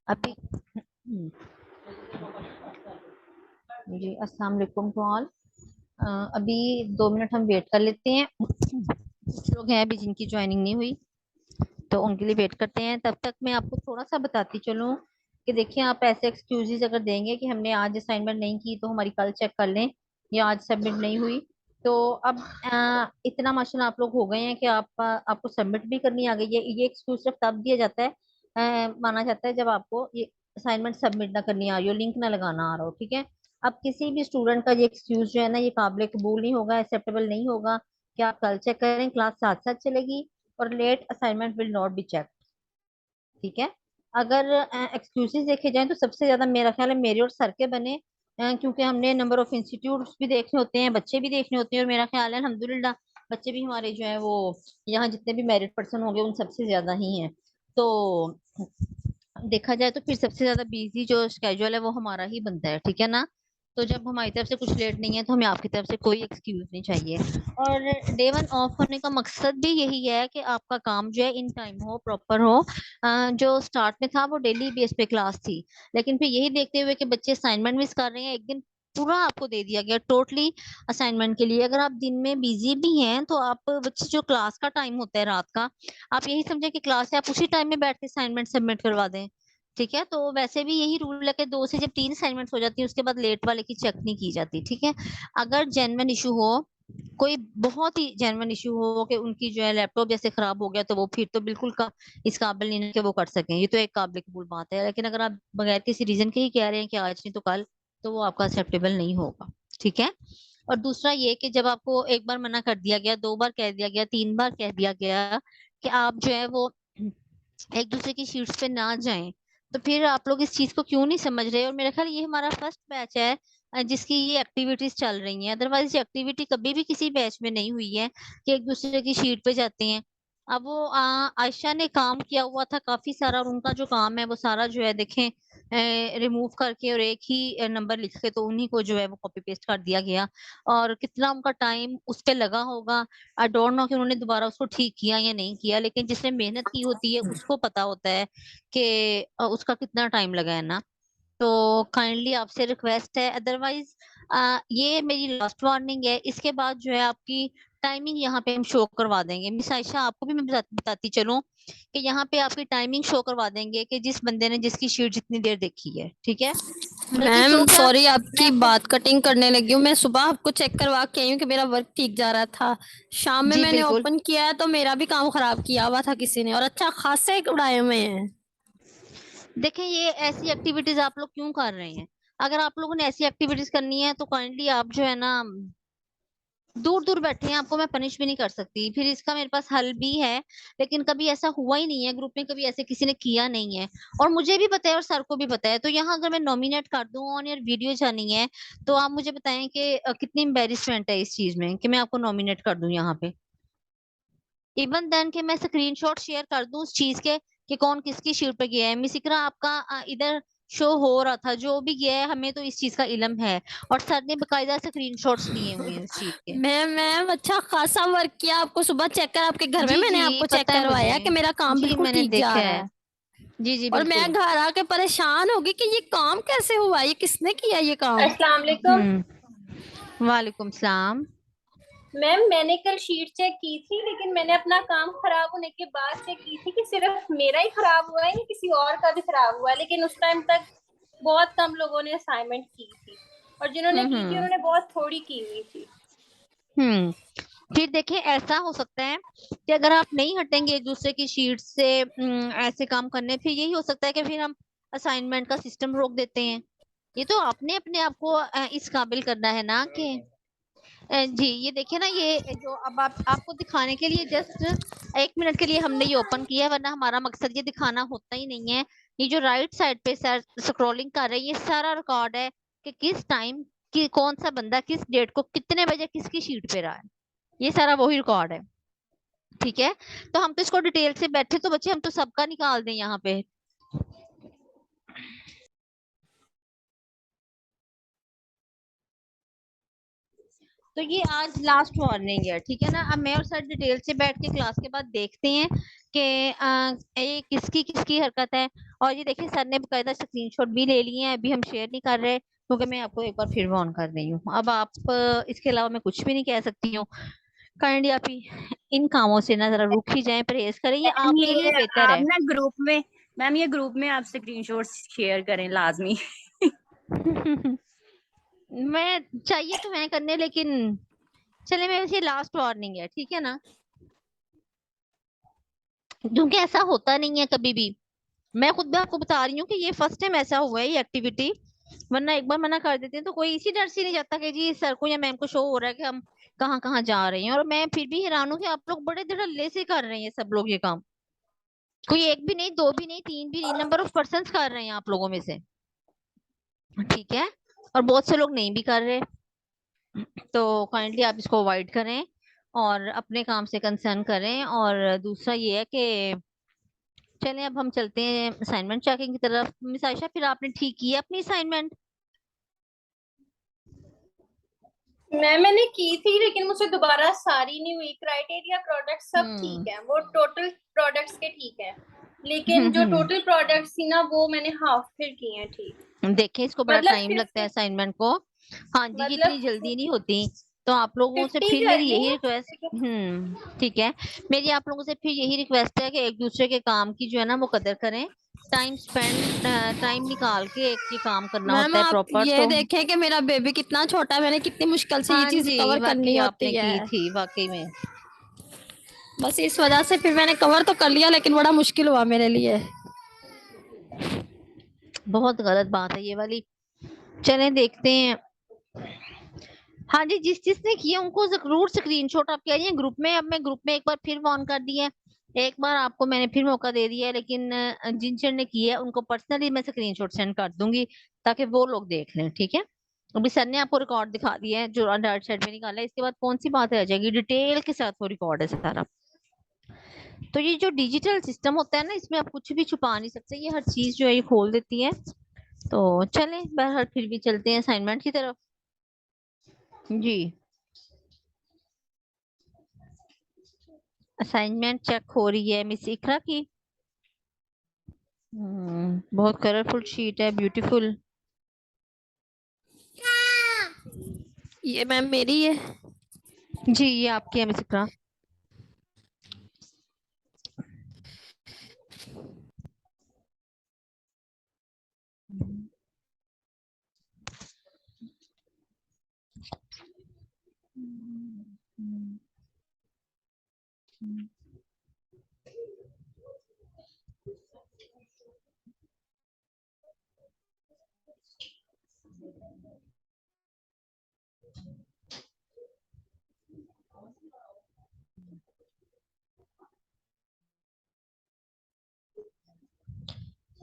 अभी जी अस्सलाम वालेकुम टू ऑल। अभी 2 मिनट हम वेट कर लेते हैं। कुछ लोग हैं अभी जिनकी ज्वाइनिंग नहीं हुई, तो उनके लिए वेट करते हैं। तब तक मैं आपको थोड़ा सा बताती चलूं कि देखिए, आप ऐसे एक्सक्यूजेस अगर देंगे कि हमने आज असाइनमेंट नहीं की तो हमारी कल चेक कर लें, या आज सबमिट नहीं हुई, तो अब इतना माशाल्लाह आप लोग हो गए हैं कि आपको सबमिट भी करनी आ गई है। ये एक्सक्यूज सिर्फ तब दिया जाता है, माना जाता है जब आपको ये असाइनमेंट सबमिट ना करनी आ रही हो, लिंक ना लगाना आ रहा हो। ठीक है। अब किसी भी स्टूडेंट का ये एक्सक्यूज जो है ना, ये काबिल कबूल नहीं होगा, एक्सेप्टेबल नहीं होगा कि आप कल चेक करें, क्लास साथ साथ चलेगी और late assignment will not be check. ठीक है। अगर एक्सक्यूजेस देखे जाएं तो सबसे ज्यादा मेरा ख्याल है मेरे और सर के बने, क्योंकि हमने नंबर ऑफ इंस्टीट्यूट्स भी देखने होते हैं, बच्चे भी देखने होते हैं, और मेरा ख्याल है अल्हम्दुलिल्लाह बच्चे भी हमारे जो है वो यहाँ जितने भी मेरिट पर्सन होंगे उन सबसे ज्यादा ही हैं। तो देखा जाए तो फिर सबसे ज्यादा बिजी जो स्केड्यूल है वो हमारा ही बनता है। ठीक है ना। तो जब हमारी तरफ से कुछ लेट नहीं है तो हमें आपकी तरफ से कोई एक्सक्यूज नहीं चाहिए। और डे वन ऑफ होने का मकसद भी यही है कि आपका काम जो है इन टाइम हो, प्रॉपर हो। जो स्टार्ट में था वो डेली बेस पे क्लास थी, लेकिन फिर यही देखते हुए कि बच्चे असाइनमेंट मिस कर रहे हैं, एक दिन पूरा आपको दे दिया गया टोटली असाइनमेंट के लिए। अगर आप दिन में बिजी भी हैं तो आप बच्चे जो क्लास का टाइम होता है रात का, आप यही समझे कि क्लास है, आप उसी टाइम में बैठ के असाइनमेंट सबमिट करवा दें। ठीक है। तो वैसे भी यही रूल है कि 2 से जब 3 असाइनमेंट्स हो जाती है उसके बाद लेट वाले की चेक नहीं की जाती। ठीक है। अगर जेन्युइन इशू हो, कोई बहुत ही जेन्युइन इशू हो कि उनकी जो है लैपटॉप जैसे खराब हो गया, तो वो फिर तो बिल्कुल इस काबिल नहीं है कि वो कर सकें, ये तो एक काबिल कबूल बात है। लेकिन अगर आप बगैर किसी रीजन के ही कह रहे हैं कि आज नहीं तो कल, तो वो आपका एक्सेप्टेबल नहीं होगा। ठीक है। और दूसरा ये कि जब आपको एक बार मना कर दिया गया, 2 बार कह दिया गया, 3 बार कह दिया गया कि आप जो है वो एक दूसरे की शीट्स पे ना जाएं, तो फिर आप लोग इस चीज को क्यों नहीं समझ रहे? और मेरा ख्याल ये हमारा फर्स्ट बैच है जिसकी ये एक्टिविटीज चल रही हैं। अदरवाइज ये एक्टिविटी कभी भी किसी बैच में नहीं हुई है कि एक दूसरे की शीट पे जाते हैं। अब वो आयशा ने काम किया हुआ था काफी सारा, और उनका जो काम है वो सारा जो है देखें रिमूव करके और एक ही नंबर लिख के तो उन्हीं को जो है वो कॉपी पेस्ट कर दिया गया। और कितना उनका टाइम उस पे लगा होगा, आई डोंट नो कि उन्होंने दोबारा उसको ठीक किया या नहीं किया, लेकिन जिसने मेहनत की होती है उसको पता होता है कि उसका कितना टाइम लगा है ना। तो काइंडली आपसे रिक्वेस्ट है, अदरवाइज ये मेरी लास्ट वार्निंग है। इसके बाद जो है आपकी टाइमिंग यहाँ पे हम शो करवा देंगे। मिस आयशा, आपको भी मैं बताती चलूं कि यहाँ पे आपकी टाइमिंग शो करवा देंगे कि जिस बंदे ने जिसकी शीट जितनी देर देखी है। ठीक है। बल्कि मैम तो क्या, सॉरी, मैं आपकी आपको, बात कटिंग करने लगी हूँ। मैं सुबह आपको चेक करवा के आई हूँ कि मेरा वर्क ठीक जा रहा था। शाम में जी मैंने बिल्कुल। ओपन किया है तो मेरा भी काम खराब किया हुआ था किसी ने, और अच्छा खासे उड़ाए हुए हैं। देखें, ये ऐसी एक्टिविटीज आप लोग क्यों कर रहे हैं? अगर आप लोगों ने ऐसी एक्टिविटीज करनी है तो काइंडली आप जो है ना दूर दूर बैठे हैं, आपको मैं पनिश भी नहीं कर सकती, फिर इसका मेरे पास हल भी है। लेकिन कभी ऐसा हुआ ही नहीं है ग्रुप में, कभी ऐसे किसी ने किया नहीं है, और मुझे भी पता है और सर को भी पता है। तो यहाँ अगर मैं नॉमिनेट कर दूं ऑन योर वीडियो जानी है, तो आप मुझे बताएं कि कितनी एम्बेरसमेंट है इस चीज में कि मैं आपको नॉमिनेट कर दूं यहाँ पे। इवन देन कि मैं स्क्रीनशॉट शेयर कर दूं उस चीज के कि कौन किसकी शीट पे गया है। मिस इकरा, आपका इधर शो हो रहा था, जो भी गया है हमें तो इस चीज का इल्म है, और सर ने बकायदा स्क्रीनशॉट्स लिए हुए हैं इस शीट के। मैम अच्छा खासा वर्क किया। आपको सुबह चेक कर, आपके घर में जी मैंने जी आपको चेक पता है मुझे। करवाया कि मेरा काम जी बिल्कुल मैंने ठीक जा देखा रहा है। है। जी जी और मैं बिल्कुल। घर आके परेशान होगी कि ये काम कैसे हुआ, ये किसने किया ये काम। अस्सलाम वालेकुम। वालेकुम सलाम। मैम मैंने कल शीट चेक की थी, लेकिन मैंने अपना काम खराब होने के बाद चेक की थी कि सिर्फ मेरा ही खराब हुआ है या किसी और का भी खराब हुआ है। लेकिन उस टाइम तक बहुत कम लोगों ने असाइनमेंट की थी, और जिन्होंने की थी हम्म। उन्होंने बहुत थोड़ी की हुई थी। हम्म। फिर देखिए, ऐसा हो सकता है कि अगर आप नहीं हटेंगे एक दूसरे की शीट से ऐसे काम करने, फिर यही हो सकता है कि फिर हम असाइनमेंट का सिस्टम रोक देते हैं। ये तो आपने अपने आप को इस काबिल करना है ना कि जी ये देखिए ना, ये जो अब आप आपको दिखाने के लिए जस्ट 1 मिनट के लिए हमने ये ओपन किया है, वरना हमारा मकसद ये दिखाना होता ही नहीं है। ये जो राइट साइड पे सर स्क्रॉलिंग कर रहे हैं, ये सारा रिकॉर्ड है कि किस टाइम कि कौन सा बंदा किस डेट को कितने बजे किसकी शीट पे रहा है। ये सारा वही रिकॉर्ड है। ठीक है। तो हम तो इसको डिटेल से बैठे तो बच्चे हम तो सबका निकाल दें यहाँ पे। तो ये आज लास्ट वार्निंग है, ठीक है ना। अब मैं और सर डिटेल से बैठ के क्लास के बाद देखते हैं कि ये किसकी किसकी हरकत है। और ये देखिए सर ने बकायदा स्क्रीनशॉट भी ले लिए हैं, अभी हम शेयर नहीं कर रहे क्योंकि मैं आपको एक बार फिर वार्न कर रही हूँ। अब आप इसके अलावा मैं कुछ भी नहीं कह सकती हूँ। काइंडली आप इन कामों से ना जरा रुक ही जाएं, परहेज करें, ये मैम आपके लिए ये बेहतर आप है। ना ग्रुप में, मैम ये ग्रुप में आप स्क्रीनशॉट शेयर करें लाजमी। मैं चाहिए तो मैं करने, लेकिन चले, मैं वैसे लास्ट वार्निंग है, ठीक है ना। क्योंकि ऐसा होता नहीं है कभी भी। मैं खुद भी आपको बता रही हूँ कि ये फर्स्ट टाइम ऐसा हुआ है ये एक्टिविटी, वरना एक बार मना कर देते हैं तो कोई इसी डर से नहीं जाता कि जी सर को या मैम को शो हो रहा है कि हम कहाँ कहाँ जा रहे हैं। और मैं फिर भी हैरान हूँ कि आप लोग बड़े धड़ल्ले से कर रहे हैं सब लोग ये काम। कोई एक भी नहीं, दो भी नहीं, तीन भी नहीं, नंबर ऑफ पर्सन कर रहे हैं आप लोगों में से, ठीक है। और बहुत से लोग नहीं भी कर रहे। तो काइंडली आप इसको अवॉइड करें और अपने काम से कंसर्न करें। और दूसरा ये है कि चलें अब हम चलते हैं असाइनमेंट चेकिंग की तरफ। मिस आयशा, फिर आपने ठीक किया अपनी असाइनमेंट? मैंने की थी लेकिन मुझे दोबारा सारी नहीं हुई। क्राइटेरिया प्रोडक्ट सब ठीक है, वो टोटल प्रोडक्ट्स के ठीक है, लेकिन जो टोटल प्रोडक्ट्स थी ना वो मैंने हाफ फिल की हैं। ठीक, देखें इसको बड़ा मतलब टाइम लगता है असाइनमेंट को। हाँ जी, ये मतलब इतनी जल्दी नहीं होती। तो आप लोगों से 50 फिर मेरी करनी यही है रिक्वेस्ट, लेकिन ठीक है, मेरी आप लोगों से फिर यही रिक्वेस्ट है कि एक दूसरे के काम की जो है ना वो कदर करें। टाइम निकाल के एक ये काम करना मैम होता है आप प्रॉपर। ये तो देखें कि मेरा बेबी कितना छोटा है, मैंने कितनी मुश्किल से ये हाँ चीज जी, कवर करनी वाकई आपने होती की है। थी वाकई में। बस इस वजह से फिर मैंने कवर तो कर लिया, लेकिन बड़ा मुश्किल हुआ मेरे लिए। बहुत गलत बात है ये वाली। चलें देखते हैं। हाँ जी, जिस जिसने किया उनको जरूर स्क्रीनशॉट आप कह रही हैं ग्रुप में। अब मैं ग्रुप में एक बार फिर वार्न कर दिया है, एक बार आपको मैंने फिर मौका दे दिया है, लेकिन जिन जिन ने किया है उनको पर्सनली मैं स्क्रीनशॉट सेंड कर दूंगी ताकि वो लोग देख लें, ठीक है। अभी सर ने आपको रिकॉर्ड दिखा दिया है जो डार्ट शेड में निकाला है, इसके बाद कौन सी बात रह जाएगी, डिटेल के साथ वो रिकॉर्ड है सारा। तो ये जो डिजिटल सिस्टम होता है ना, इसमें आप कुछ भी छुपा नहीं सकते, ये हर चीज जो है ये खोल देती है। तो चलें बहरहाल फिर भी चलते हैं असाइनमेंट की तरफ। जी, असाइनमेंट चेक हो रही है मिस इकरा की। बहुत कलरफुल शीट है, ब्यूटीफुल। ये मैम मेरी है। जी, ये आपकी है मिस इकरा।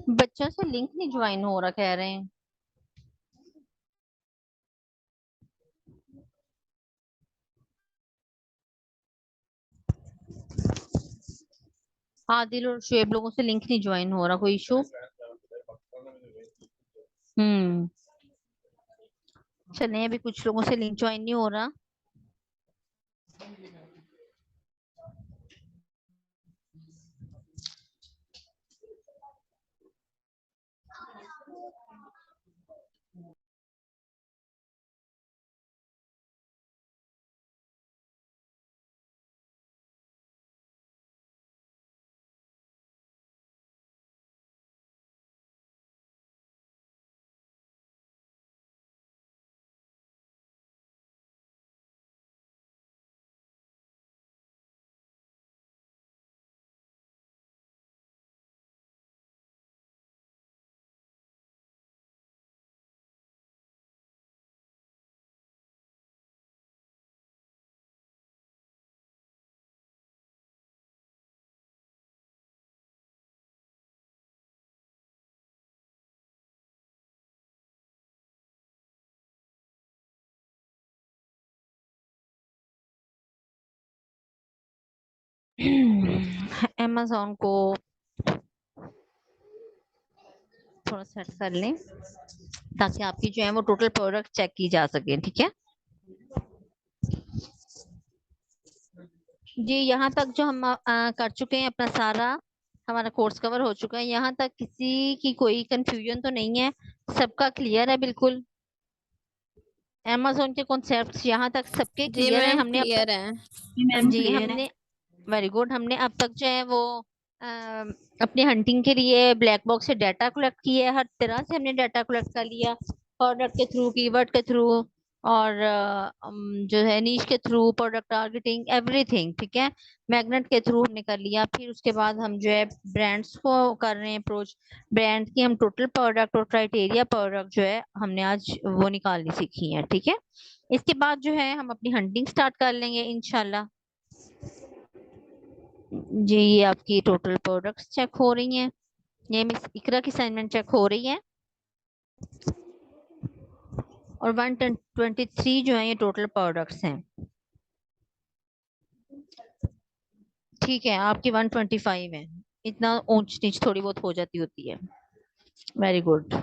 बच्चों से लिंक नहीं ज्वाइन हो रहा कह रहे हैं। आदिल और शुएब लोगों से लिंक नहीं ज्वाइन हो रहा, कोई इशू? हम्म, चले अभी कुछ लोगों से लिंक ज्वाइन नहीं हो रहा। amazon को थोड़ा सेट कर लें ताकि आपकी जो है वो टोटल प्रोडक्ट चेक की जा सके, ठीक है। जी यहाँ तक जो हम कर चुके हैं, अपना सारा हमारा कोर्स कवर हो चुका है। यहाँ तक किसी की कोई कंफ्यूजन तो नहीं है, सबका क्लियर है बिल्कुल। amazon के कॉन्सेप्ट्स यहाँ तक सबके जी क्लियर है। मैम हमने अब क्लियर तक, है। मैम जी क्लियर है। हमने, वेरी गुड, हमने अब तक जो है वो अपने हंटिंग के लिए ब्लैक बॉक्स से डाटा कलेक्ट किया है। हर तरह से हमने डाटा कलेक्ट कर लिया, प्रोडक्ट के थ्रू, कीवर्ड के थ्रू, और जो है नीश के थ्रू, प्रोडक्ट टारगेटिंग, एवरीथिंग, ठीक है। मैग्नेट के थ्रू हमने कर लिया। फिर उसके बाद हम जो है ब्रांड्स को कर रहे हैं अप्रोच। ब्रांड की हम टोटल प्रोडक्ट और क्राइटेरिया प्रोडक्ट जो है हमने आज वो निकालनी सीखी है, ठीक है। इसके बाद जो है हम अपनी हंटिंग स्टार्ट कर लेंगे इंशाल्लाह। जी ये आपकी टोटल प्रोडक्ट्स चेक हो रही हैं, ये मिस इकरा की असाइनमेंट चेक हो रही है। और 123 जो है ये टोटल प्रोडक्ट्स हैं, ठीक है। आपकी 125 है, इतना ऊंच नीच थोड़ी बहुत हो जाती होती है। Very good.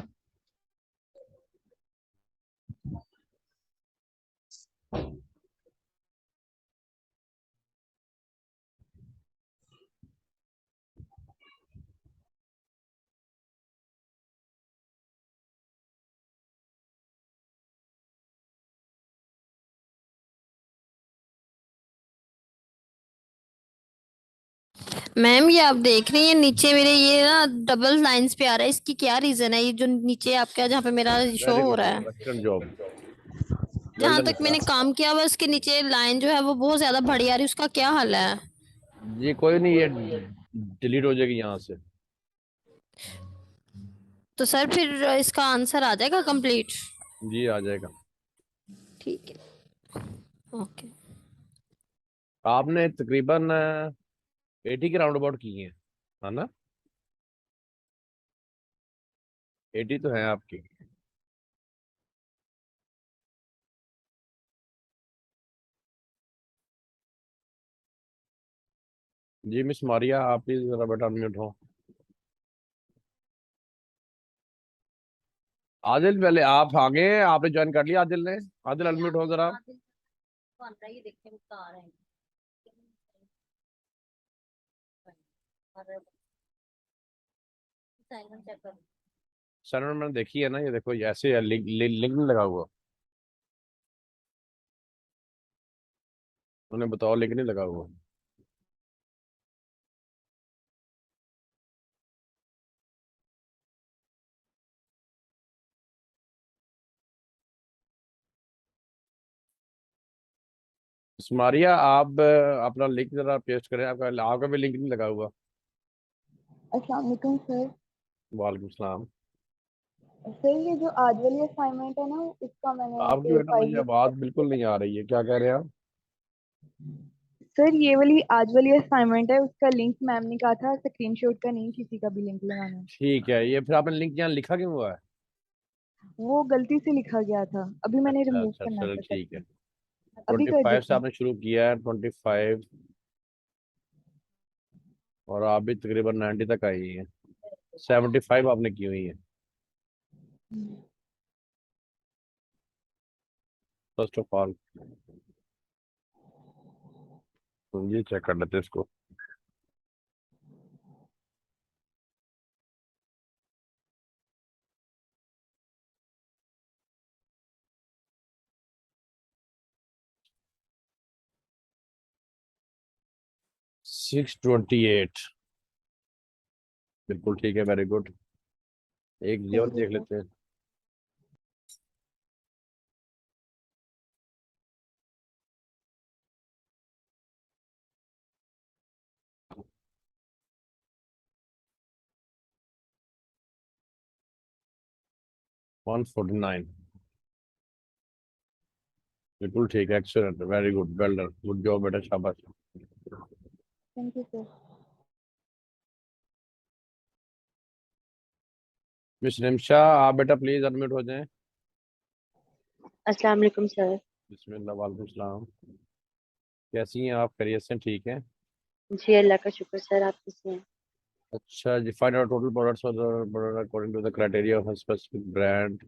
मैम ये आप देख रही हैं नीचे मेरे ये ना डबल लाइंस पे आ रहा है, इसकी क्या रीजन है? ये जो नीचे आपका जहाँ पे मेरा शो वेरी हो गुड रहा जॉब, है, एक्सीलेंट जॉब, वेल जहां डन तक इकरा। मैंने काम किया हुआ उसके नीचे लाइन जो है वो बहुत ज्यादा बड़ी आ रही है, उसका क्या हाल है? ये कोई नहीं, ये डिलीट हो जाएगी यहाँ से। तो सर फिर इसका आंसर आ जाएगा कंप्लीट? जी आ जाएगा। ठीक है, ओके। आपने तकरीबन 80 के राउंड अबाउट की है ना? 80 तो है आपकी। जी मिस मारिया, आप प्लीज जरा बेटा अनम्यूट हो। आदिल पहले आप आगे, आपने ज्वाइन कर लिया आदिल ने? आदिल अनम्यूट हो जरा। ये देखते हैं उसका आ रहा है। असाइनमेंट चेक कर। सर मैंने देखी है ना, ये देखो ये ऐसे है, लिंक नहीं लगा हुआ। उन्हें बताओ लिंक नहीं लगा हुआ। मिस मारिया आप अपना लिंक जरा पेस्ट करें, आपका आपका भी लिंक नहीं लगा हुआ। अस्सलाम वालेकुम सर। वालेकुम सलाम। सर ये जो आज वाली असाइनमेंट है ना, इसका मैंने आपकी ए बेटा मुझे फाइल। आवाज बिल्कुल नहीं आ रही है, क्या कह रहे हैं आप? सर ये वाली आज वाली असाइनमेंट है, उसका लिंक मैम ने कहा था स्क्रीनशॉट का नहीं किसी का भी लिंक लगाना है। ठीक है, ये फिर आपने लिंक यहाँ लिखा क्यों हुआ है? वो गलती से लिखा गया था, अभी मैंने अच्छा रिमूव अच्छा, करना चलो था ठीक है। करके। अभी कर 25 से देती हूँ। आपने शुरू किया है, 25, और आप भी तकरीबन 90 तक आई हैं। 75 आपने की हुई है। फर्स्ट ऑफ ऑल ये चेक कर लेते हैं इसको। सिक्स 28, बिल्कुल ठीक है, वेरी गुड। एक ये और थैंक यू देख सर। लेते हैं। वन 49, बिल्कुल ठीक है, excellent, very good, well done, good job बेटा, शाबाश। Thank you sir. Miss Nimisha आप बेटा प्लीज अनम्यूट हो जाएं। अस्सलाम वालेकुम सर। बिस्मिल्लाह, वालेकुम सलाम। कैसी हैं आप, खैरियत से ठीक हैं? जी अल्लाह का शुक्र सर, आप कैसे हैं? अच्छा जी, find out total products according to the criteria of specific brand.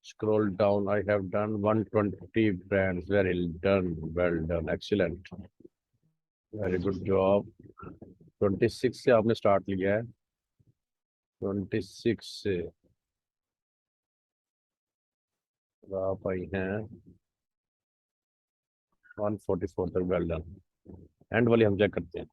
Scroll down. I have done 120 brands. Very done. Well done. Excellent. Very good job. 26 से आपने स्टार्ट लिया है। 26 से आप आई हैं 144 तक। Well done. एंड वाली हम चेक करते हैं।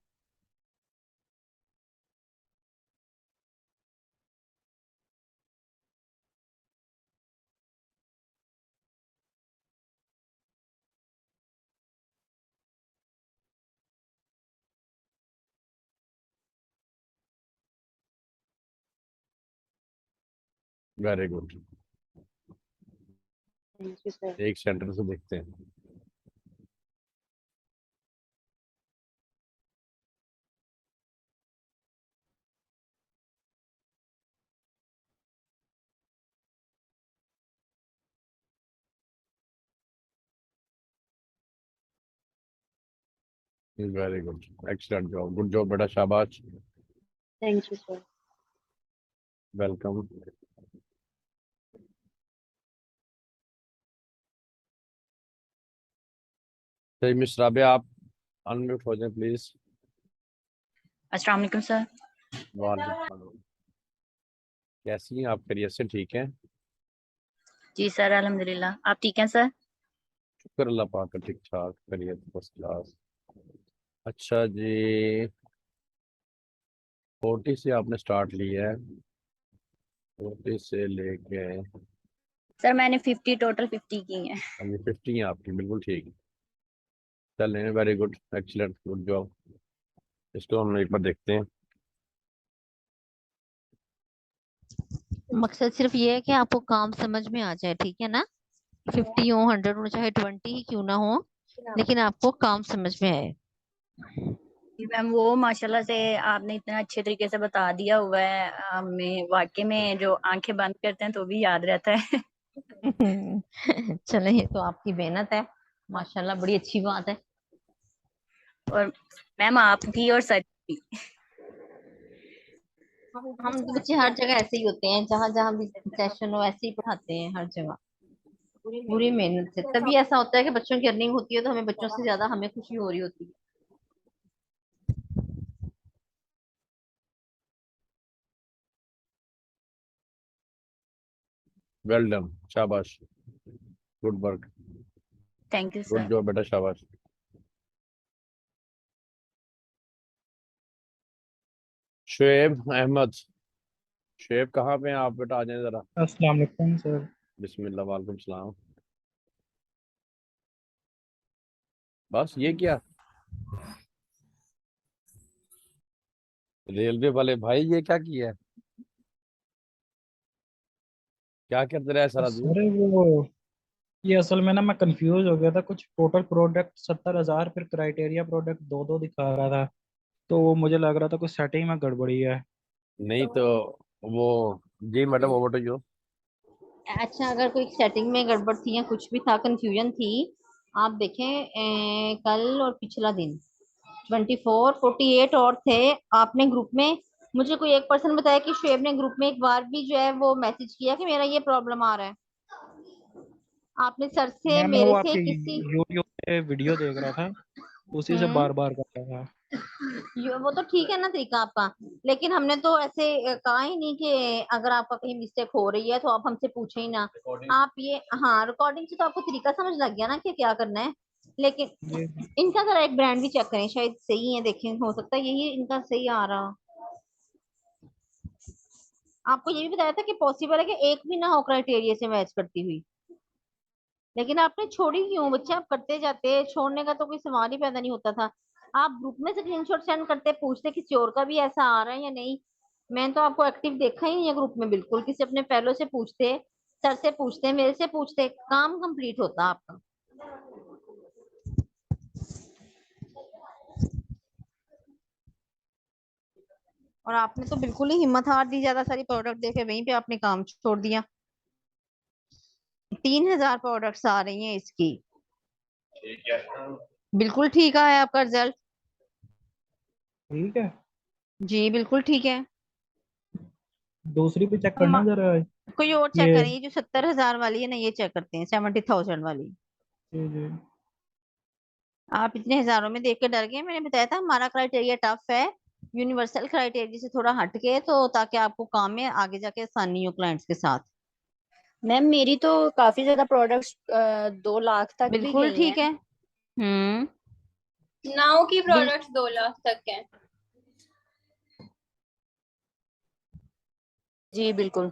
Very good. Thank you sir. एक सेंटर से देखते हैं। Very good, excellent job, good job बेटा, शाबाश। Thank you sir. वेलकम। सही मिस राबिया, आप अनम्यूट हो जाए प्लीज। अस्सलाम वालेकुम सर। वालेकुम। कैसी हैं आप, खैरियत से ठीक हैं? जी सर अल्हम्दुलिल्लाह, आप ठीक हैं सर? शुक्र अल्लाह पाक का, ठीक ठाक, खैरियत, फर्स्ट क्लास। अच्छा जी, 40 से आपने स्टार्ट लिया है। 40 से लेके सर मैंने 50 टोटल 50 की हैं। अभी 50 है आपकी, बिल्कुल ठीक। चलें, very good, excellent, good job. इसको हम एक बार देखते हैं। मकसद सिर्फ ये है कि आपको काम समझ में आ जाए, ठीक है ना। 50 हो, 100 हो, चाहे 20 ही क्यों ना हो, लेकिन आपको काम समझ में आए। जी मैम, वो माशाल्लाह से आपने इतना अच्छे तरीके से बता दिया हुआ है, हमें वाकई में जो आंखें बंद करते हैं तो भी याद रहता है। चले, ये तो आपकी मेहनत है, माशाल्लाह, बड़ी अच्छी बात है। और मैम आपकी और सच की। हम तो बच्चे हर जगह ऐसे ही होते हैं, जहाँ जहाँ भी सेशन हो ऐसे ही पढ़ाते हैं, हर जगह पूरी मेहनत से। तभी ऐसा होता है कि बच्चों की अर्निंग होती है, तो हमें बच्चों से ज्यादा हमें खुशी हो रही होती है। वेल डन, शाबाश, good work, thank you good sir. Job बेटा, शाबाश। शुएब अहमद, शुएब कहाँ पे हैं आप बेटा, आ जाए जरा। अस्सलाम वालेकुम सर। बिस्मिल्लाह, वालेकुम सलाम। बस ये क्या, रेलवे वाले भाई ये क्या किया है, क्या करते रहे सारा दिन? सर वो ये असल में ना मैं कंफ्यूज हो गया था, कुछ टोटल प्रोडक्ट 70,000 फिर क्राइटेरिया प्रोडक्ट दो दो दिखा रहा था, तो वो मुझे लग रहा था कुछ सेटिंग में गड़बड़ी है। नहीं तो वो, जी मैडम, ओवर टू यू। अच्छा, अगर कोई सेटिंग में गड़बड़ थी या कुछ भी था, कंफ्यूजन थी, आप देखें कल और पिछला दिन 24 48 और थे आपने ग्रुप में। मुझे कोई एक पर्सन बताया कि शुएब ने ग्रुप में एक बार भी जो है वो मैसेज किया कि मेरा ये प्रॉब्लम आ रहा है। आपने सर से, मैं वो मेरे से, आपके किसी। यूट्यूब पे वीडियो देख रहा था, उसी से हम्म। बार बार कर रहा था। वो तो ठीक है ना तरीका आपका, लेकिन हमने तो ऐसे कहा ही नहीं कि अगर आपका कहीं मिस्टेक हो रही है तो आप हमसे पूछे ही ना। आप ये, हाँ, रिकॉर्डिंग से तो आपको तरीका समझ लग गया ना कि क्या करना है। लेकिन ये इनका जरा एक ब्रांड भी चेक करें, शायद सही है, देखें, हो सकता है यही इनका सही आ रहा। आपको ये भी बताया था कि पॉसिबल है कि एक भी ना हो क्राइटेरिया से मैच करती हुई, लेकिन आपने छोड़ी क्यों? बच्चे आप करते जाते, छोड़ने का तो कोई सवाल ही पैदा नहीं होता था। आप ग्रुप में स्क्रीनशॉट सेंड करते, पूछते किसी और का भी ऐसा आ रहा है या नहीं। मैं तो आपको एक्टिव देखा ही नहीं है ग्रुप में बिल्कुल। किसी अपने पहलों से पूछते, सर से पूछते, मेरे से पूछते, काम कंप्लीट होता आपका। और आपने तो बिल्कुल ही हिम्मत हार दी, ज्यादा सारी प्रोडक्ट देखे वहीं पे आपने काम छोड़ दिया। 3000 प्रोडक्ट्स आ रही हैं इसकी। बिल्कुल ठीक है आपका रिजल्ट। ठीक है। जी बिल्कुल ठीक है। दूसरी भी चेक हम करना जरा। कोई और चेक ये करें, ये जो 70,000 वाली है ना, ये चेक करते हैं, 70,000 वाली। जी जी। आप इतने हजारों में देख के डर गए। मैंने बताया था हमारा क्राइटेरिया टफ है, यूनिवर्सल क्राइटेरिया से थोड़ा हट के, तो ताकि आपको काम में आगे जाके आसानी हो क्लाइंट्स के साथ। मैम मेरी तो काफी ज्यादा प्रोडक्ट्स 2 लाख तक भी बिल्कुल गई हैं। ठीक है। नाउ की बिल प्रोडक्ट्स 2 लाख तक है। जी बिल्कुल।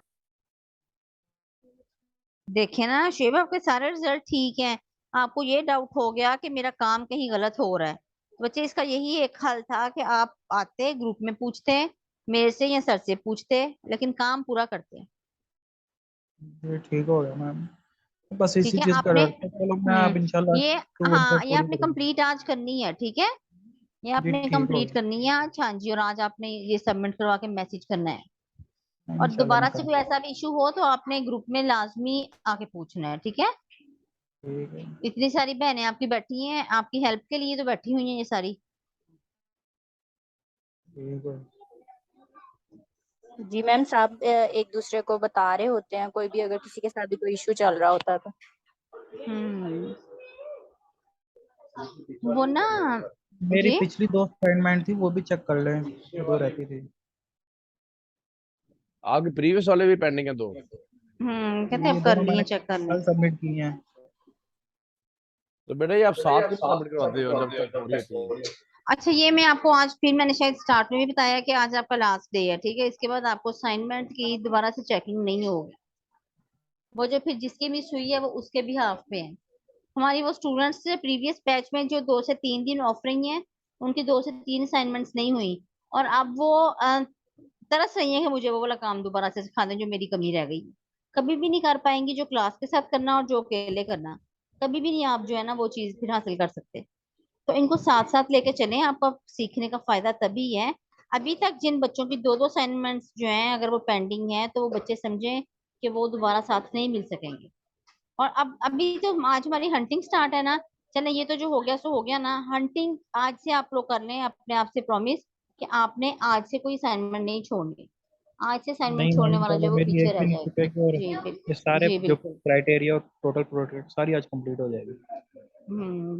देखे ना शेब, आपके सारे रिजल्ट ठीक हैं। आपको ये डाउट हो गया कि मेरा काम कहीं गलत हो रहा है, तो बच्चे इसका यही एक हल था कि आप आते ग्रुप में पूछते, मेरे से या सर से पूछते, लेकिन काम पूरा करते। ये ठीक हो गया मैम, बस ठीक इसी है चीज का आपने। डर था। चलो मैं अब इंशाल्लाह ये, 200 हाँ ये पूरी आपने करूंगा। कंप्लीट आज करनी है, ठीक है। ये जी आपने ठीक हो कंप्लीट करनी है आज, हाँ जी। और आज आपने ये सबमिट करवा के मैसेज करना है। गया और इंशाल्लाह दोबारा मैं से कोई करूँगा। ऐसा भी इशू हो तो आपने ग्रुप में लाजमी आके पूछना है, ठीक है। ठीक है। इतनी सारी बहनें आपकी बैठी हैं, आपकी हेल्प के लिए तो बैठी हुई हैं ये सारी। ठीक है। जी मैम, सब एक दूसरे को बता रहे होते हैं, कोई भी अगर किसी के साथ भी कोई इशू चल रहा होता है तो। हम्म। वो ना मेरी जी। पिछली 2 असाइनमेंट थी वो भी चेक कर लें, 2 रहती थी। आपके प्रीवियस वाले भी पेंडिंग है 2? कहते अब ये कर दोनों लिए, मैंने चेक कर लें। कल सबमिट की हैं। तो बेटा ये आप साथ में सबमिट करवाते हो जब तक हो रही होती है? अच्छा ये मैं आपको आज, फिर मैंने शायद स्टार्ट में भी बताया कि आज आपका लास्ट डे है, ठीक है। इसके बाद आपको असाइनमेंट की दोबारा से चेकिंग नहीं होगी। वो जो फिर जिसकी मिस हुई है वो उसके भी हाफ पे है। हमारी वो स्टूडेंट्स से प्रीवियस बैच में जो 2 से 3 दिन ऑफ रही हैं, उनकी 2 से 3 असाइनमेंट्स नहीं हुई। और अब वो तरस रही हैं कि मुझे वो वाला काम दोबारा से सिखा दें जो मेरी कमी रह गई। कभी भी नहीं कर पाएंगी जो क्लास के साथ करना और जो अकेले करना, कभी भी नहीं आप जो है ना वो चीज फिर हासिल कर सकते। तो इनको साथ साथ लेके चलें, आपका सीखने का फायदा तभी है। अभी तक जिन बच्चों की 2 2 असाइनमेंट्स जो हैं अगर वो पेंडिंग है, तो वो बच्चे समझें कि वो दोबारा साथ नहीं मिल सकेंगे। और अब अभी तो आज हमारी हंटिंग स्टार्ट है ना। चले ये तो जो हो गया सो हो गया ना, हंटिंग आज से आप लोग कर लें अपने आप से प्रॉमिस कि आपने आज से कोई असाइनमेंट नहीं छोड़नी। आज से असाइनमेंट नहीं छोड़ने नहीं, वाला चलो जो वो मेरी पीछे एक रह भी नहीं जाएगा। छूटेगी और जी ये बिल्कुल, सारे जी जो बिल्कुल। क्राइटेरिया और टोटल प्रोडक्ट सारी आज कंप्लीट हो जाएगी।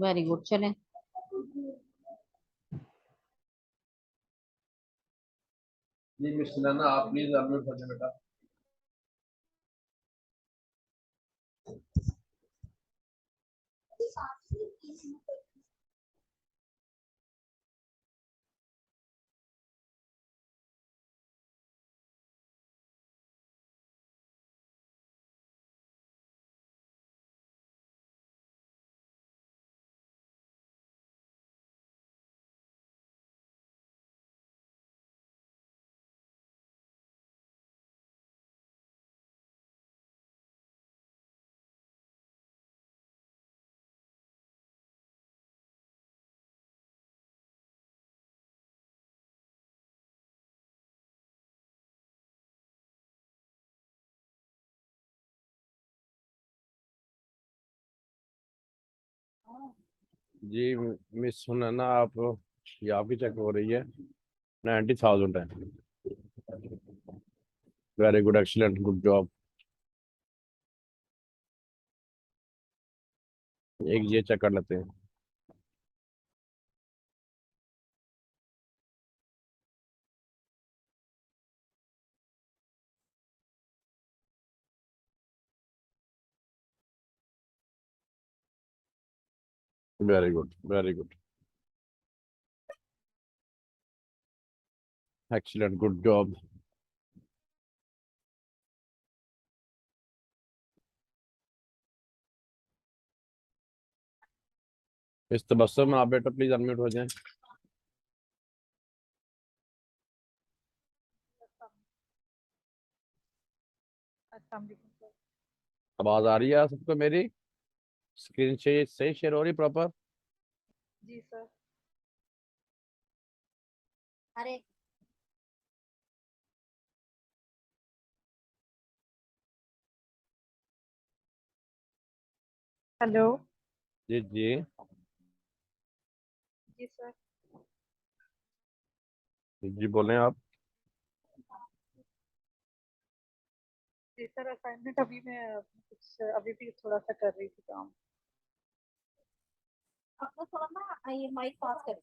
वेरी गुड, चलें। जी मिस सुनैना आप प्लीज अनम्यूट कर दें बेटा। जी मिस सुनैना आप, ये आपकी चेक हो रही है, 90,000 है। Very good, excellent, good job. एक ये चेक कर लेते हैं। Very good, very good, excellent, good job. इस तबस्सुम में आप बेटा प्लीज अनम्यूट हो जाएं। अस्सलाम वालेकुम सर। आवाज आ रही है सबको मेरी? स्क्रीन से सही शेयर हो रही प्रॉपर? जी सर। अरे हेलो। जी जी। जी सर। जी बोलें आप। जी सर, असाइनमेंट अभी मैं कुछ अभी भी थोड़ा सा कर रही थी काम। अपना थोड़ा ना ये माइक पास करें।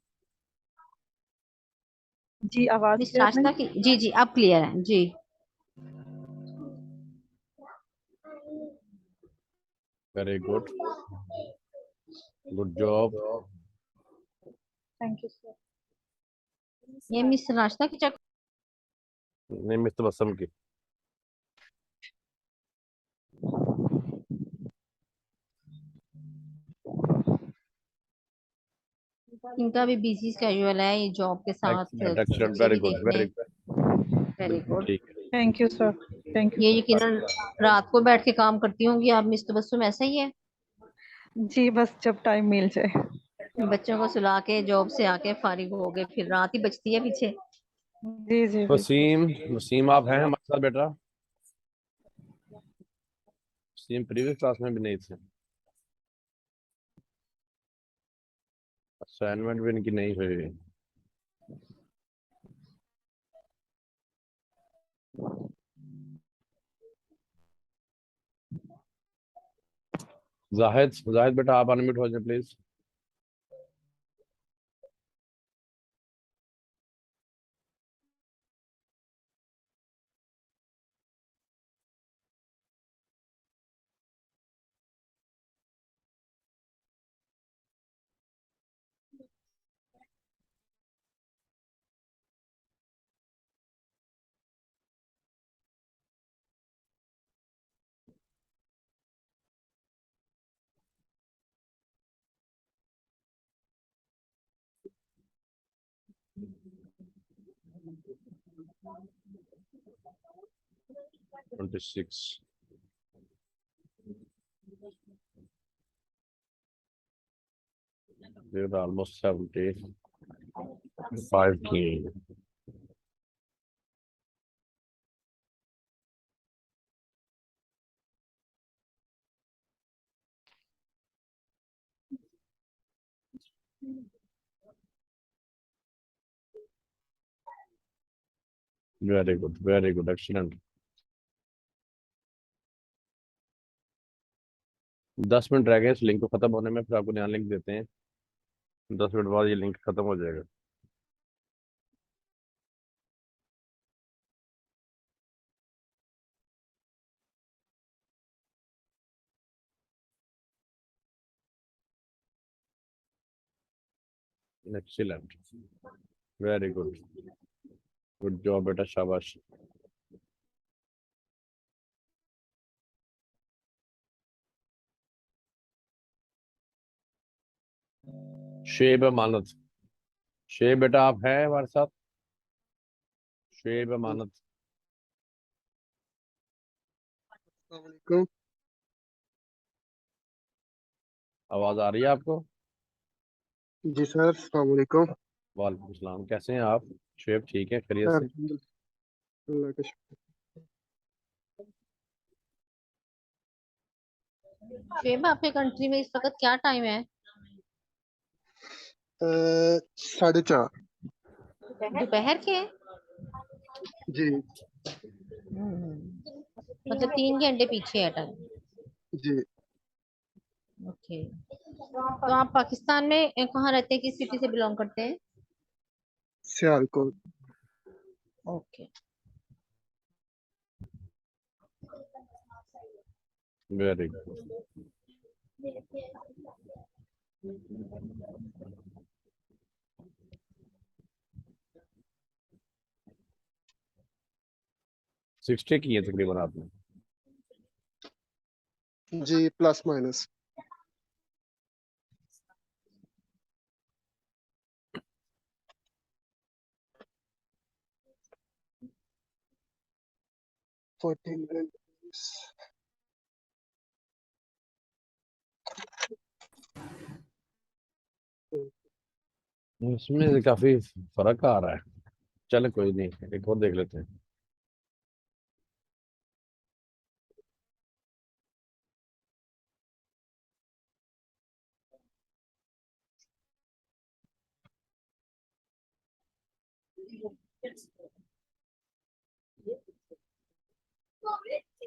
जी आवाज मिस क्लियर रास्ता नहीं? की जी जी अब क्लियर है जी। Very good, good job. Thank you sir. ये मिस रास्ता की चेक नहीं, मिस्टर बसम की। इनका भी बिजी स्केड्यूल है ये जॉब के साथ एक्सीलेंट एक्सीलेंट, बच्चे वेरी भी गुड, देखने वेरी वेरी गुड। ठीक है। Thank you sir. Thank you ये सो यकीनन रात को बैठ के काम करती होंगी आप मिस तबस्सुम, ऐसा ही है? मच। जी बस जब टाइम मिल जाए। बच्चों को सुला के जॉब से आके फारिग हो गए फिर रात ही बचती है पीछे। जी जी बिल्कुल। वसीम, वसीम आप हैं हमारे साथ बेटा? वसीम प्रीवियस क्लास में भी नहीं थे, असाइनमेंट भी इनकी नहीं हुई। जाहिद, जाहिद बेटा आप अनम्यूट हो जाए प्लीज। ट्वेंटी सिक्स, ऑलमोस्ट 75 की। Very good excellent. 10 मिनट रह गए इस लिंक को खत्म होने में, फिर आपको नया लिंक देते हैं। 10 मिनट बाद ये लिंक खत्म हो जाएगा। Excellent, very good, good job बेटा, शाबाश। शेब अमानत, शेब बेटा आप हैं हमारे साथ? शेब अमानत, अस्सलामुअलैकुम। आवाज आ रही है आपको? जी सर, अस्सलामुअलैकुम। वालेकुम सलाम, कैसे हैं आप? शेब ठीक है, खैरियत से? अल्हम्दुलिल्लाह, अल्लाह का शुक्र। शेब आपके कंट्री में इस वक्त क्या टाइम है? 4:30। दोपहर के? जी मतलब 3 घंटे पीछे है टाइम। जी। ओके, तो आप पाकिस्तान में कहाँ रहते हैं, किस सिटी से बिलोंग करते हैं? Sialkot. Okay. Very good. Sixty की है तकरीबन आपने? जी प्लस माइनस। फोर्टीन। इसमें से काफी फर्क आ रहा है। चलो कोई नहीं, एक और देख लेते हैं।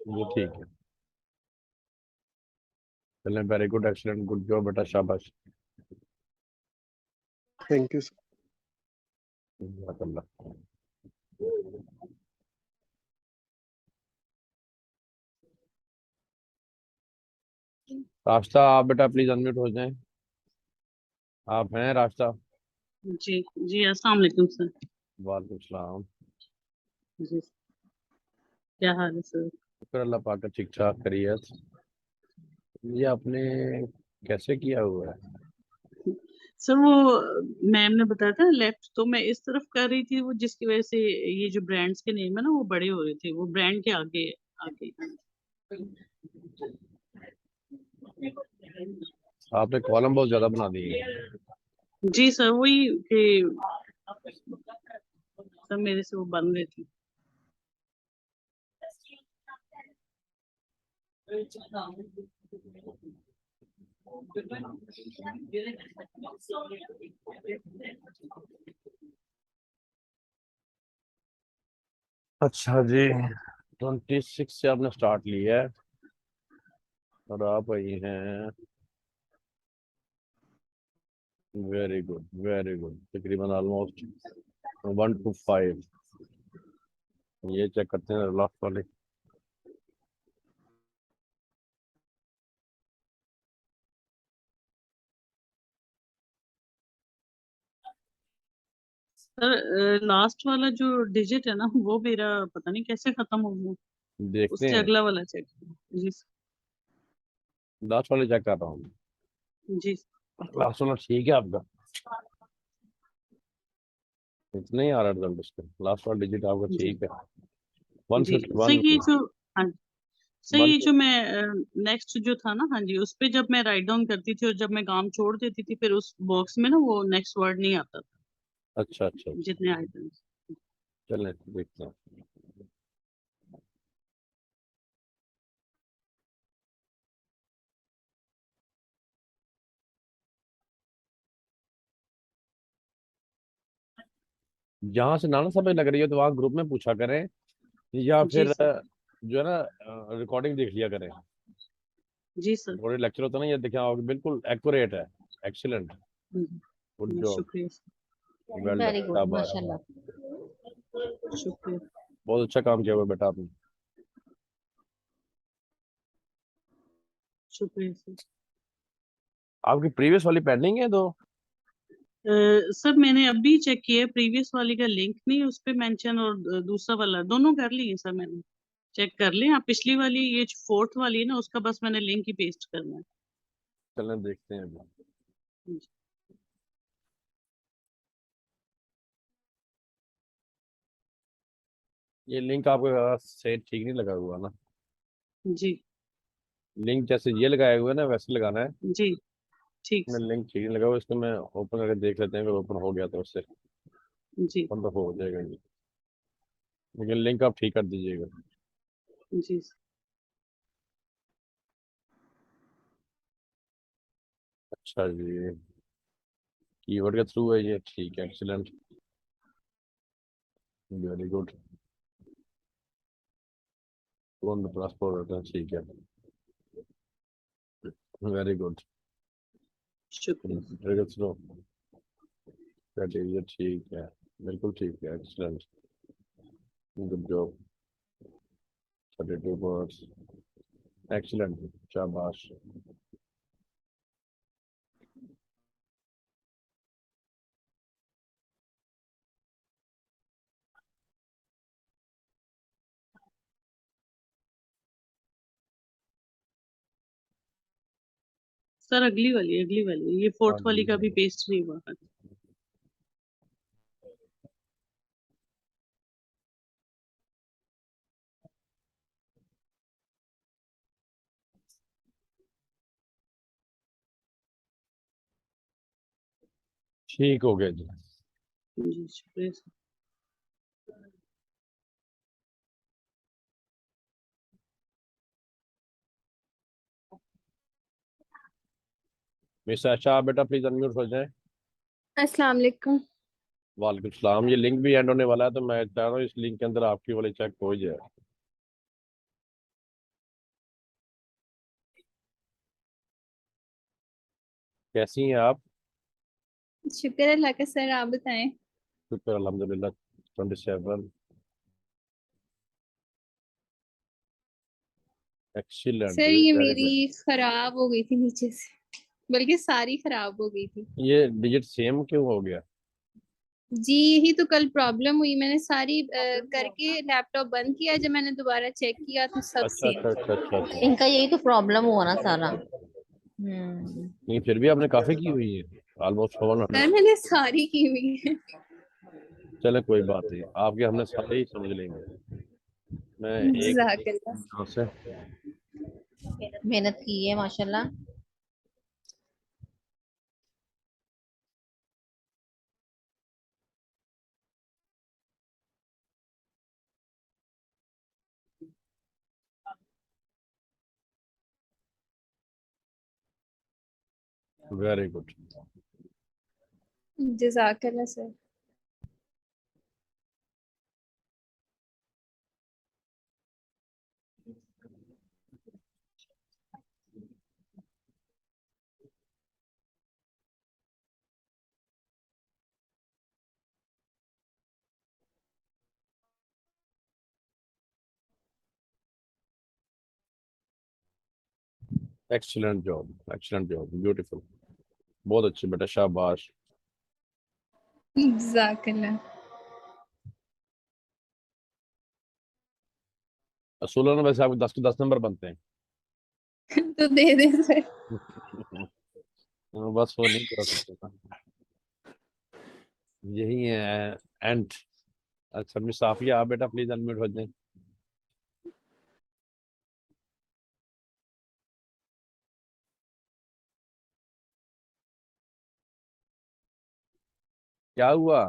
ये ठीक है, चलें, very good excellent, good job बेटा, शाबाश। Thank you sir. जज़ाकल्लाह। रास्ता आप बेटा प्लीज अनम्यूट हो जाएं। आप हैं रास्ता? जी जी, अस्सलाम वालेकुम सर। वालेकुम सलाम। जी, क्या हाल है सर? शुक्र अल्लाह पाक का, ठीक ठाक खैरियत। ये आपने कैसे किया हुआ है? सर वो मैम ने बताया था लेफ्ट, तो मैं इस तरफ कर रही थी, वो जिसकी वजह से ये जो ब्रांड्स के नेम है ना वो बड़े हो रहे थे, वो ब्रांड के आगे आगे। आपने कॉलम बहुत ज्यादा बना दिए। जी सर, वही कि सर मेरे से वो बन रही थी। अच्छा जी, 26 से आपने स्टार्ट लिया है और आप आई हैं। वेरी गुड वेरी गुड, तकरीबन ऑलमोस्ट 1 to 5। ये चेक करते हैं लास्ट वाले। सर लास्ट वाला जो डिजिट है ना वो मेरा पता नहीं कैसे खत्म हो गया, देखते उससे हैं, अगला वाला चेक। जी लास्ट वाले चेक कर रहा हूँ। जी लास्ट वाला ठीक है आपका? इतना ही आ रहा है रिजल्ट उसका, लास्ट वाला डिजिट आपका जी ठीक है। जी सर, 151। ये जो, हाँ सर वन ये जो मैं नेक्स्ट जो था ना, हाँ जी, उस पे जब मैं राइट डाउन करती थी और जब मैं काम छोड़ देती थी फिर उस बॉक्स में ना वो नेक्स्ट वर्ड नहीं आता था, अच्छा अच्छा अच्छा, जितने आइटम्स। चलें देखते हैं। जहाँ से नाना समझ लग रही है तो वहाँ ग्रुप में पूछा करें, या जी फिर सर। जो है ना रिकॉर्डिंग देख लिया करें। जी सर। थोड़े लेक्चर होता है ना, ये देखा होगा, बिल्कुल एक्यूरेट है। एक्सीलेंट, गुड जॉब, शुक्रिया sir. Well done, very good शाबाश। माशाल्लाह। शुक्रिया। बहुत अच्छा काम किया हुआ बेटा आपने। शुक्रिया सर। आपकी प्रीवियस वाली पेंडिंग है तो? सर मैंने अभी चेक किया, प्रीवियस वाली का लिंक नहीं है उस पे मेंशन, और दूसरा वाला दोनों कर लिए सर मैंने। चेक कर लें आप, पिछली वाली ये फोर्थ वाली है ना उसका बस मैंने लिंक ही पेस्ट करना चलें देखते हैं अभी। है। ये लिंक आपका से ठीक नहीं लगा हुआ ना? जी लिंक जैसे ये लगाया हुआ है ना वैसे लगाना है। जी ठीक मैं लिंक ठीक नहीं लगा हुआ, इसको मैं ओपन करके देख लेते हैं, अगर ओपन हो गया तो उससे जी ओपन तो हो जाएगा ये, लेकिन लिंक आप ठीक कर दीजिएगा। जी अच्छा जी, कीवर्ड के थ्रू है ये, ठीक है, एक्सीलेंट, वेरी गुड। कौन प्लस पर, ठीक है, वेरी गुड। शुक्रिया। के थ्रू क्राइटेरिया ठीक है, बिल्कुल ठीक है, excellent, good job, 32 words, excellent, शाबाश। सर अगली वाली ये हाँ फोर्थ वाली का भी जी, पेस्ट नहीं हुआ। ठीक हो गया जी। जी शुक्रिया सर। मिस आशा, आप बेटा प्लीज अनम्यूट हो जाए। अस्सलाम वालेकुम। वालेकुम सलाम। ये लिंक भी एंड होने वाला है, तो मैं चाह रहा हूँ इस लिंक के अंदर आपकी वाली चेक हो जाए। कैसी हैं आप? शुक्र अल्लाह का सर, आप बताएं। शुक्र अल्हम्दुलिल्लाह। 27 एक्सीलेंट, सर ये वेरी मेरी गुड। खराब हो गई थी नीचे से, बल्कि सारी खराब हो गई थी। ये डिजिट सेम क्यों हो गया? जी यही तो कल प्रॉब्लम हुई, मैंने सारी करके लैपटॉप बंद किया, जब मैंने दोबारा चेक किया तो सब अच्छा सेम। अच्छा अच्छा अच्छा अच्छा। इनका यही तो प्रॉब्लम हुआ ना सारा। नहीं फिर भी आपने काफी की हुई है, ऑलमोस्ट 700। सर मैंने सारी की हुई है। चले कोई बात नहीं, आपके हमने सारे ही समझ लेंगे। मैं एक जज़ाकल्लाह। यहाँ से मेहनत की है माशाल्लाह। Very good. जज़ाकल्लाह sir. Excellent job, excellent job, beautiful. बहुत अच्छी बेटा, शाबाश। जज़ाकल्लाह। असूलन वैसे आपको 10 के 10 नंबर बनते हैं। तो दे दे सर। बस वो नहीं कर सकते, यही है एंड। अच्छा मिस साफिया, आप बेटा प्लीज अनम्यूट हो जाएं। क्या हुआ?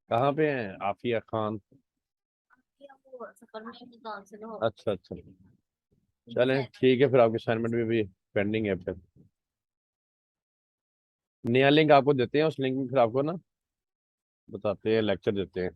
कहाँ पे हैं आफिया खान? अच्छा अच्छा, चलें ठीक है, फिर आपके असाइनमेंट भी पेंडिंग है। फिर नया लिंक आपको देते हैं, उस लिंक में फिर आपको ना बताते हैं, लेक्चर देते हैं।